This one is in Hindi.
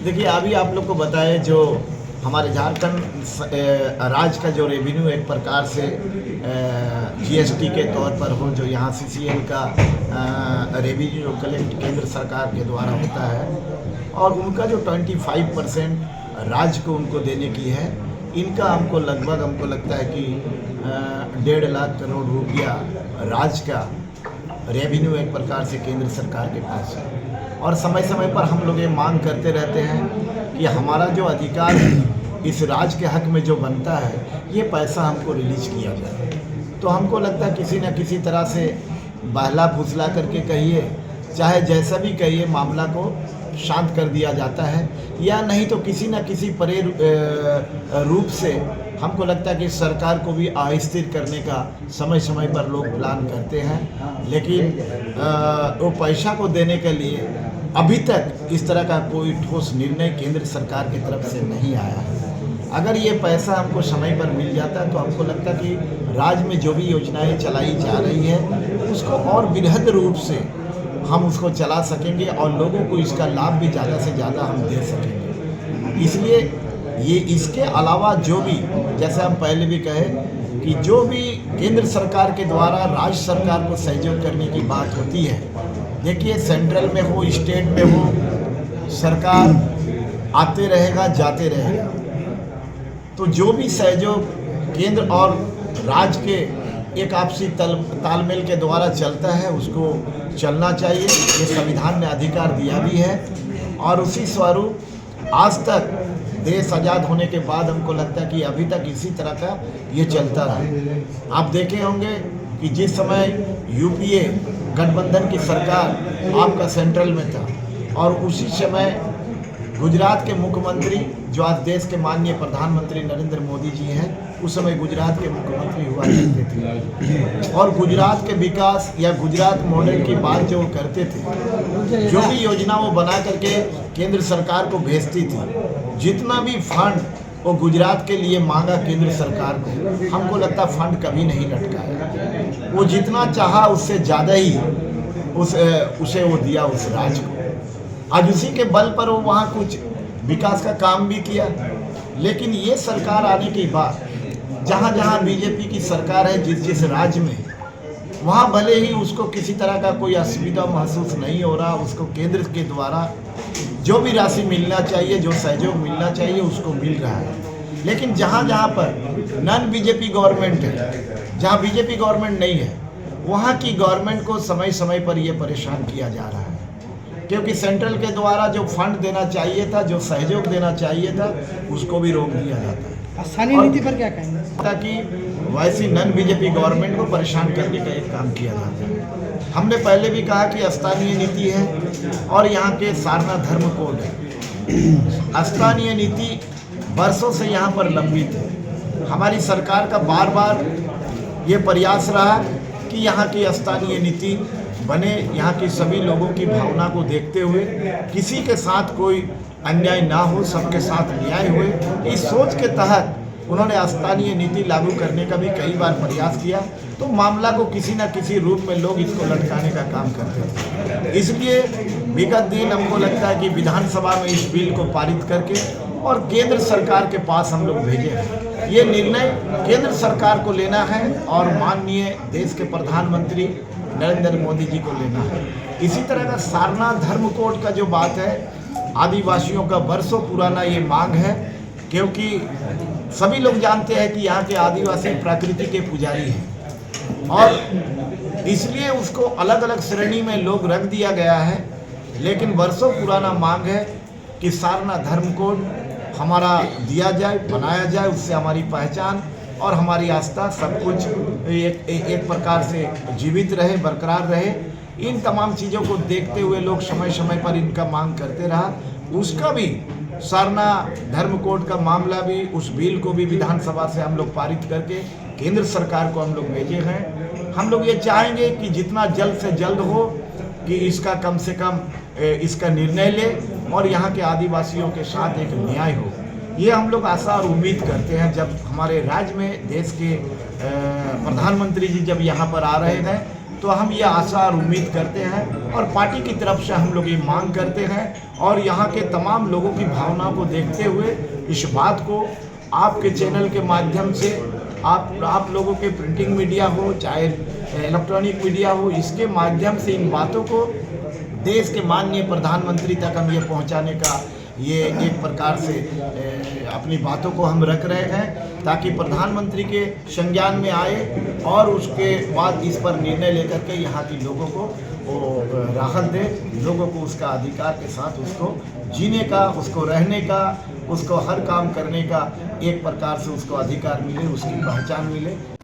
देखिए, अभी आप लोग को बताएं, जो हमारे झारखंड राज्य का जो रेवेन्यू एक प्रकार से जीएसटी के तौर पर हो, जो यहाँ सीसीएल का रेवेन्यू कलेक्ट केंद्र सरकार के द्वारा होता है, और उनका जो 25% राज्य को उनको देने की है, इनका हमको लगता है कि 1.5 लाख करोड़ रुपया राज्य का रेवेन्यू एक प्रकार से केंद्र सरकार के पास है। और समय समय पर हम लोग ये मांग करते रहते हैं कि हमारा जो अधिकार है, इस राज्य के हक में जो बनता है, ये पैसा हमको रिलीज किया जाए। तो हमको लगता है किसी न किसी तरह से बहला फुसला करके कहिए, चाहे जैसा भी कहिए, मामला को शांत कर दिया जाता है, या नहीं तो किसी न किसी परे रूप से हमको लगता है कि सरकार को भी अस्थिर करने का समय समय पर लोग प्लान करते हैं। लेकिन वो पैसा को देने के लिए अभी तक इस तरह का कोई ठोस निर्णय केंद्र सरकार की तरफ से नहीं आया है। अगर ये पैसा हमको समय पर मिल जाता तो हमको लगता कि राज्य में जो भी योजनाएं चलाई जा रही है, उसको और बृहद रूप से हम उसको चला सकेंगे और लोगों को इसका लाभ भी ज़्यादा से ज़्यादा हम दे सकेंगे। इसलिए ये इसके अलावा जो भी, जैसे हम पहले भी कहे कि जो भी केंद्र सरकार के द्वारा राज्य सरकार को सहयोग करने की बात होती है, देखिए सेंट्रल में हो, स्टेट में हो, सरकार आते रहेगा जाते रहेगा। तो जो भी सहयोग केंद्र और राज्य के एक आपसी तालमेल के द्वारा चलता है, उसको चलना चाहिए। ये संविधान ने अधिकार दिया भी है, और उसी स्वरूप आज तक देश आज़ाद होने के बाद हमको लगता है कि अभी तक इसी तरह का ये चलता रहा। आप देखे होंगे कि जिस समय यूपीए गठबंधन की सरकार आपका सेंट्रल में था, और उसी समय गुजरात के मुख्यमंत्री, जो आज देश के माननीय प्रधानमंत्री नरेंद्र मोदी जी हैं, उस समय गुजरात के मुख्यमंत्री हुआ करते थे, और गुजरात के विकास या गुजरात मॉडल की बात जो वो करते थे, जो भी योजना वो बना करके केंद्र सरकार को भेजती थी, जितना भी फंड वो गुजरात के लिए मांगा केंद्र सरकार को, हमको लगता फंड कभी नहीं लटकाया। वो जितना चाहा उससे ज़्यादा ही उसे वो दिया उस राज्य को। आज उसी के बल पर वो वहाँ कुछ विकास का काम भी किया। लेकिन ये सरकार आने के बाद जहाँ जहाँ बीजेपी की सरकार है, जिस जिस राज्य में, वहाँ भले ही उसको किसी तरह का कोई असुविधा महसूस नहीं हो रहा, उसको केंद्र के द्वारा जो भी राशि मिलना चाहिए, जो सहयोग मिलना चाहिए, उसको मिल रहा है। लेकिन जहाँ जहाँ पर नॉन बीजेपी गवर्नमेंट है, जहाँ बीजेपी गवर्नमेंट नहीं है, वहाँ की गवर्नमेंट को समय समय पर ये परेशान किया जा रहा है, क्योंकि सेंट्रल के द्वारा जो फंड देना चाहिए था, जो सहयोग देना चाहिए था, उसको भी रोक दिया जाता है। स्थानीय नीति पर क्या कहेंगे? ताकि वैसी नॉन बीजेपी गवर्नमेंट को परेशान करने का एक काम किया जाता है। हमने पहले भी कहा कि स्थानीय नीति है और यहाँ के सारना धर्म कोड है। स्थानीय नीति वर्षों से यहाँ पर लंबित है। हमारी सरकार का बार बार ये प्रयास रहा कि यहाँ की स्थानीय नीति बने, यहाँ की सभी लोगों की भावना को देखते हुए किसी के साथ कोई अन्याय ना हो, सबके साथ न्याय हुए। इस सोच के तहत उन्होंने स्थानीय नीति लागू करने का भी कई बार प्रयास किया, तो मामला को किसी न किसी रूप में लोग इसको लटकाने का काम करते थे। इसलिए विगत दिन हमको लगता है कि विधानसभा में इस बिल को पारित करके और केंद्र सरकार के पास हम लोग भेजे हैं। ये निर्णय केंद्र सरकार को लेना है और माननीय देश के प्रधानमंत्री नरेंद्र मोदी जी को लेना है। इसी तरह का सारना धर्म कोड का जो बात है, आदिवासियों का वर्षों पुराना ये मांग है, क्योंकि सभी लोग जानते हैं कि यहाँ के आदिवासी प्रकृति के पुजारी हैं, और इसलिए उसको अलग अलग श्रेणी में लोग रख दिया गया है। लेकिन वर्षों पुराना मांग है कि सारना धर्म कोड हमारा दिया जाए, बनाया जाए, उससे हमारी पहचान और हमारी आस्था सब कुछ एक प्रकार से जीवित रहे, बरकरार रहे। इन तमाम चीज़ों को देखते हुए लोग समय समय पर इनका मांग करते रहा। उसका भी सारना धर्म कोड का मामला भी, उस बिल को भी विधानसभा से हम लोग पारित करके केंद्र सरकार को हम लोग भेजे हैं। हम लोग ये चाहेंगे कि जितना जल्द से जल्द हो कि इसका कम से कम इसका निर्णय ले और यहाँ के आदिवासियों के साथ एक न्याय हो। ये हम लोग आशा और उम्मीद करते हैं। जब हमारे राज्य में देश के प्रधानमंत्री जी जब यहाँ पर आ रहे हैं तो हम ये आशा और उम्मीद करते हैं और पार्टी की तरफ से हम लोग ये मांग करते हैं और यहाँ के तमाम लोगों की भावनाओं को देखते हुए इस बात को आपके चैनल के माध्यम से आप लोगों के प्रिंटिंग मीडिया हो चाहे इलेक्ट्रॉनिक मीडिया हो, इसके माध्यम से इन बातों को देश के माननीय प्रधानमंत्री तक हम ये पहुंचाने का ये एक प्रकार से अपनी बातों को हम रख रहे हैं ताकि प्रधानमंत्री के संज्ञान में आए और उसके बाद इस पर निर्णय लेकर के यहाँ के लोगों को वो राहत दे, लोगों को उसका अधिकार के साथ उसको जीने का, उसको रहने का, उसको हर काम करने का एक प्रकार से उसको अधिकार मिले, उसकी पहचान मिले।